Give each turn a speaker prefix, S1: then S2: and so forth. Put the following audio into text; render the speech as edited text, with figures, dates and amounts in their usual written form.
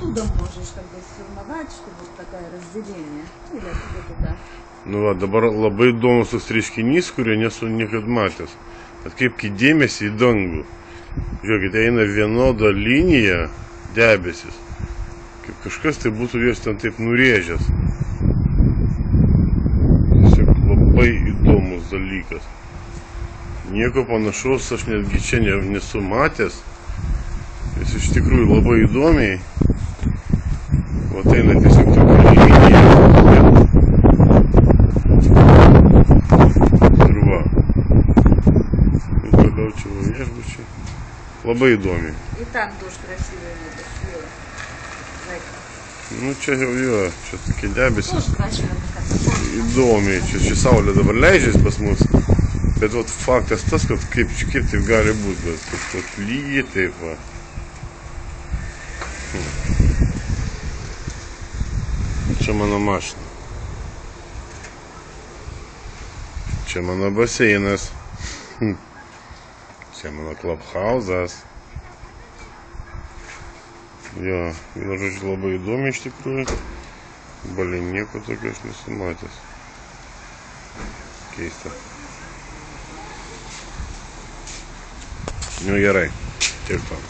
S1: оттуда можешь как бы сформовать, чтобы вот такое разделение. Или оттуда туда.
S2: Nu va, dabar labai įdomus tas reiškinys, kurio nesu niekad matęs. Atkreipkite dėmesį į dangų. Žiūrėkite, eina vienoda linija, debesis. Kaip kažkas tai būtų juos ten taip nurėžęs. Tiesiog labai įdomus dalykas. Nieko panašaus aš netgi čia nesu matęs. Jis iš tikrųjų labai įdomiai. O tai eina tiesiog tokia linija. Viešbučiai. Labai įdomi.
S1: И там тоже красивая эта съела. Зайка.
S2: Nu čia jau jo, čia tokie debesis.
S1: Тоже красивая такая.
S2: Įdomiai, čia saulė dabar leidžiasi pas mus. Bet vat, faktas tas, kad kaip taip gali būti, bet lygiai taip va. Čia mano mašina. Čia mano baseinas. Čia mano klubhausas. Jo, žodžiu, labai įdomi iš tikrųjų. Bali nieko tokio aš nesu matęs. Keista. Nu gerai, tiek to.